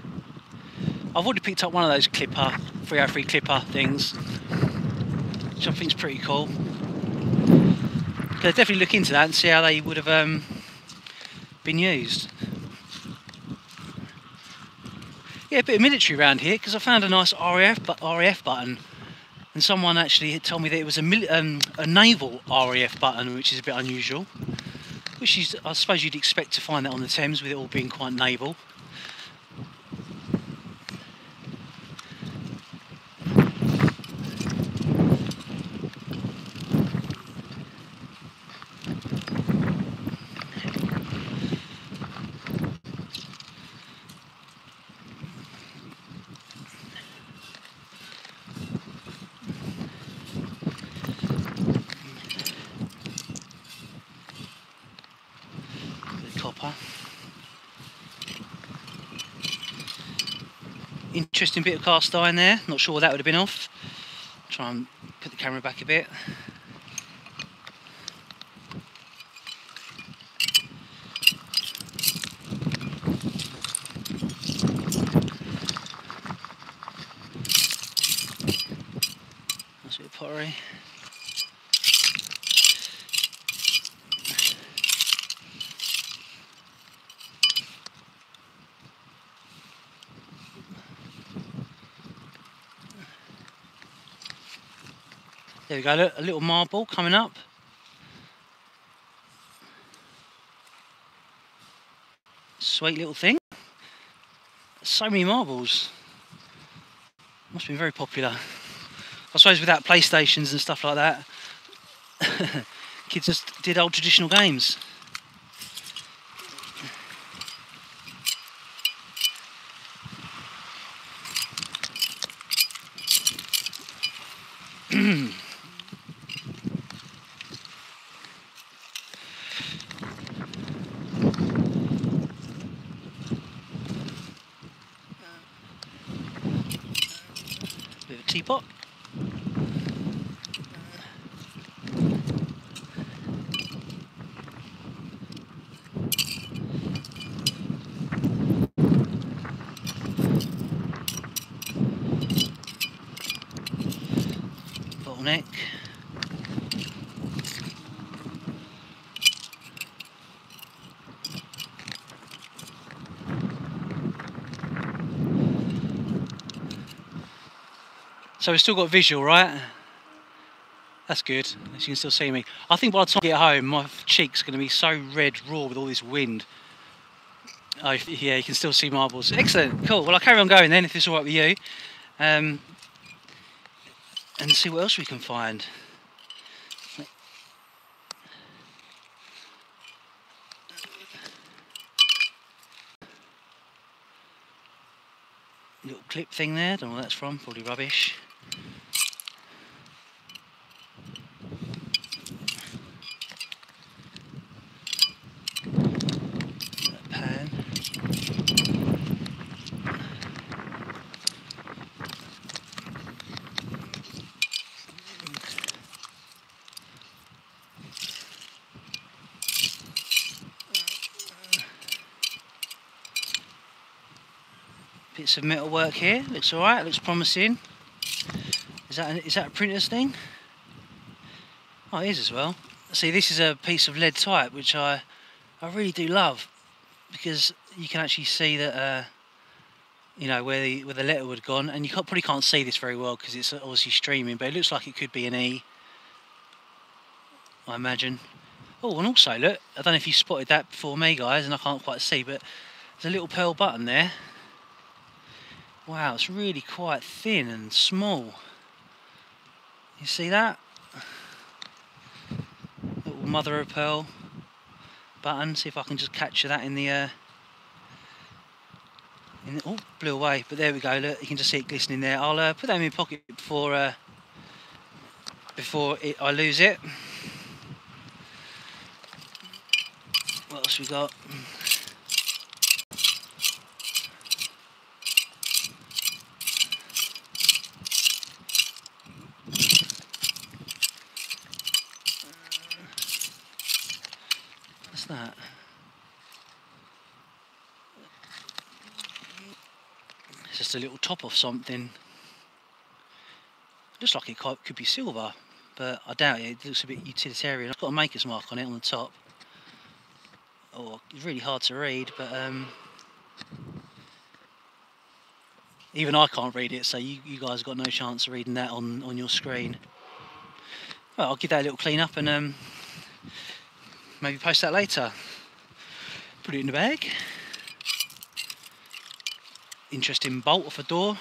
I've already picked up one of those clipper 303 clipper things, which I think is pretty cool. Could definitely look into that and see how they would have been used. Yeah, a bit of military around here, because I found a nice RAF button, and someone actually told me that it was a naval RAF button, which is a bit unusual. Which is, I suppose you'd expect to find that on the Thames, with it all being quite naval. Copper. Interesting bit of cast iron there. Not sure what that would have been off. Try and put the camera back a bit. Nice bit of pottery. There we go, look, a little marble coming up. Sweet little thing. So many marbles. Must have been very popular. I suppose without PlayStations and stuff like that, kids just did old traditional games. Bit of a teapot. Bottleneck. So we've still got visual, right? That's good, as you can still see me. I think by the time I get home, my cheek's going to be so red raw with all this wind. Oh, yeah, you can still see marbles. Excellent, cool. Well, I'll carry on going then, if it's all right with you. And see what else we can find. Little clip thing there, don't know where that's from, probably rubbish. Pan. Bits of metal work here. Looks alright. Looks promising. Is that a printer's thing? Oh, it is as well. See, this is a piece of lead type, which I really do love, because you can actually see that you know, where the letter would have gone, and you probably can't see this very well because it's obviously streaming, but it looks like it could be an E, I imagine. Oh, and also look, I don't know if you spotted that before me, guys, and I can't quite see, but there's a little pearl button there. Wow, it's really quite thin and small. You see that? Little mother of pearl button. See if I can just capture that in the oh, blew away, but there we go. Look, you can just see it glistening there. I'll put that in my pocket before I lose it. What else we got? What's that? It's just a little top of something. Looks like it could be silver, but I doubt it. It looks a bit utilitarian. I've got a maker's mark on it on the top. Oh, it's really hard to read, but even I can't read it, so you guys have got no chance of reading that on your screen. Well, I'll give that a little clean up and maybe post that later. Put it in the bag. Interesting bolt off a door.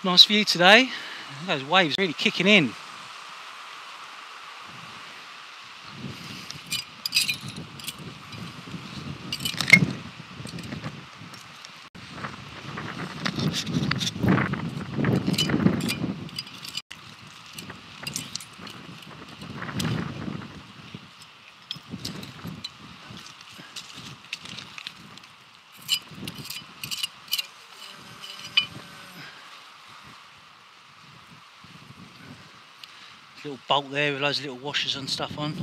Nice view today. Those waves really kicking in. Little bolt there with loads of little washers and stuff on.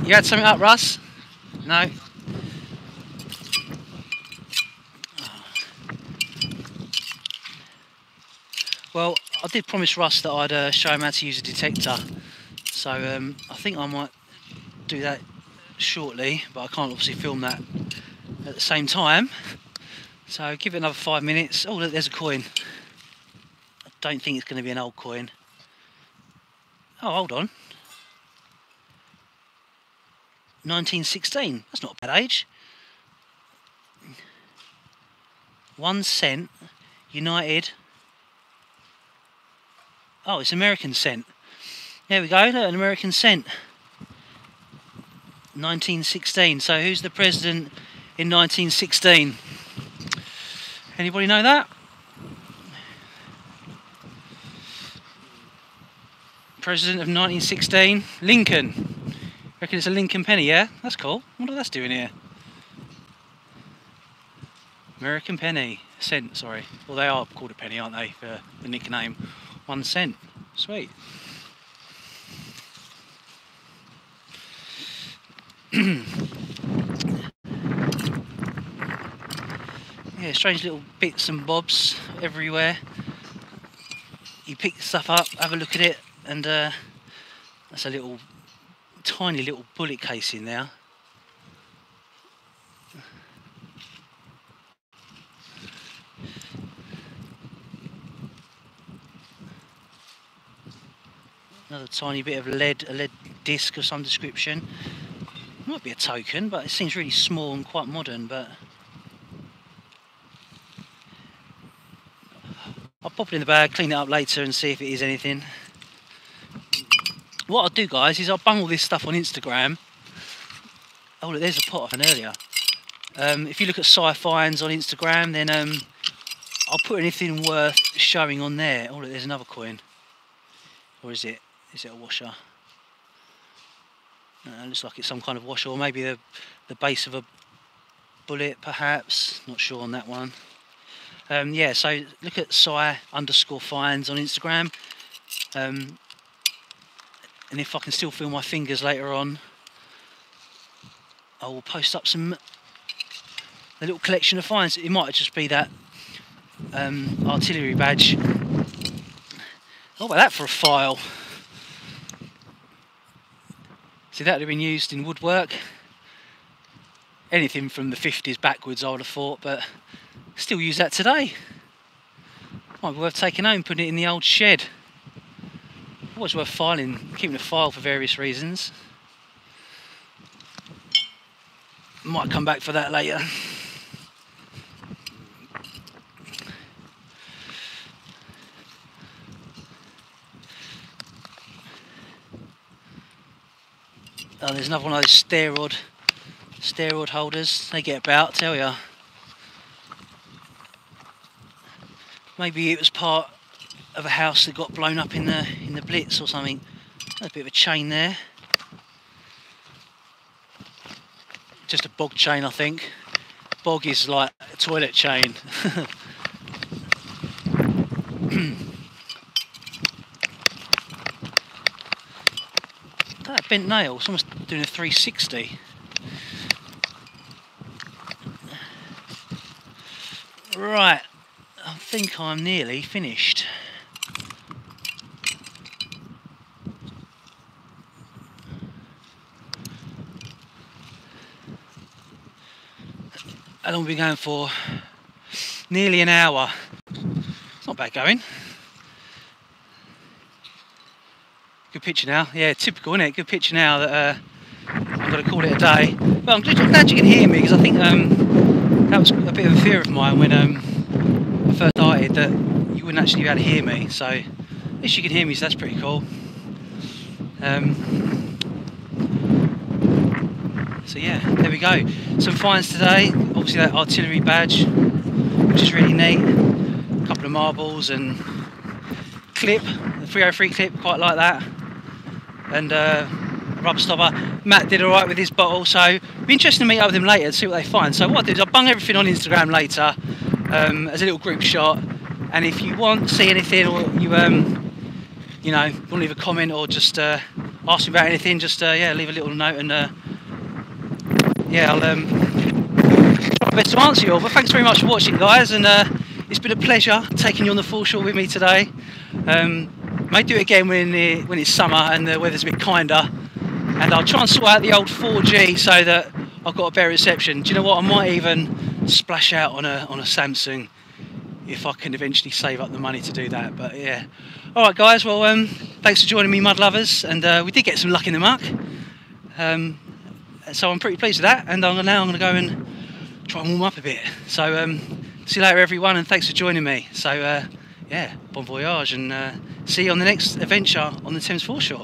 You had something up, Russ? No? Well, I did promise Russ that I'd show him how to use a detector, so I think I might do that shortly, but I can't obviously film that at the same time, so give it another 5 minutes. Oh look, there's a coin. I don't think it's going to be an old coin. Oh, hold on. 1916, that's not a bad age. 1 cent, United. Oh, it's American cent. There we go, look, an American cent. 1916. So who's the president in 1916? Anybody know that? President of 1916? Lincoln. Reckon it's a Lincoln penny, yeah? That's cool. I wonder what that's doing here. American penny. Cent, sorry. Well, they are called a penny, aren't they, for the nickname? 1 cent. Sweet. Yeah, strange little bits and bobs everywhere. You pick the stuff up, have a look at it, and that's a little, tiny little bullet casing there. Another tiny bit of lead, a lead disc of some description. Might be a token, but it seems really small and quite modern, but I'll pop it in the bag, clean it up later and see if it is anything. What I'll do, guys, is I'll bung all this stuff on Instagram. Oh look, there's a pot I found earlier. If you look at sci-finds on Instagram, then I'll put anything worth showing on there. Oh look, there's another coin. Or is it a washer? It looks like it's some kind of washer, or maybe the base of a bullet perhaps, not sure on that one. Yeah, so look at Sai_finds on Instagram. And if I can still feel my fingers later on, I will post up a little collection of finds. It might just be that artillery badge. What about that for a file? See, that would have been used in woodwork. Anything from the 50s backwards, I would have thought, but still use that today. Might be worth taking home, putting it in the old shed. Always worth filing, keeping a file for various reasons. Might come back for that later. Oh, there's another one of those stair rod holders. They get about, tell ya. Maybe it was part of a house that got blown up in the Blitz or something. There's a bit of a chain there. Just a bog chain, I think. Bog is like a toilet chain. That bent nail, it's almost doing a 360. Right, I think I'm nearly finished. How long have we been going for? Nearly an hour. It's not bad going. Good picture now. Yeah, typical, isn't it? Good picture now that I'm going to call it a day. Well, I'm glad you can hear me, because I think that was a bit of a fear of mine when I first started, that you wouldn't actually be able to hear me. So at least you can hear me, so that's pretty cool. So yeah, there we go. Some finds today. Obviously that artillery badge, which is really neat. A couple of marbles and clip, the 303 clip, quite like that. And a rubber stopper. Matt did alright with his bottle, so it'll be interesting to meet up with him later and see what they find. So what I did is I bung everything on Instagram later as a little group shot. And if you want to see anything, or you you know, want to leave a comment or just ask me about anything, just yeah, leave a little note, and yeah, I'll try my best to answer you all. But thanks very much for watching, guys, and it's been a pleasure taking you on the foreshore with me today. May do it again when it's summer and the weather's a bit kinder, and I'll try and sort out the old 4G so that I've got a better reception. Do you know what? I might even splash out on a Samsung if I can eventually save up the money to do that. But yeah, all right, guys. Well, thanks for joining me, mud lovers, and we did get some luck in the muck. So I'm pretty pleased with that, and now I'm going to go and try and warm up a bit. So see you later, everyone, and thanks for joining me. So yeah, bon voyage, and see you on the next adventure on the Thames foreshore.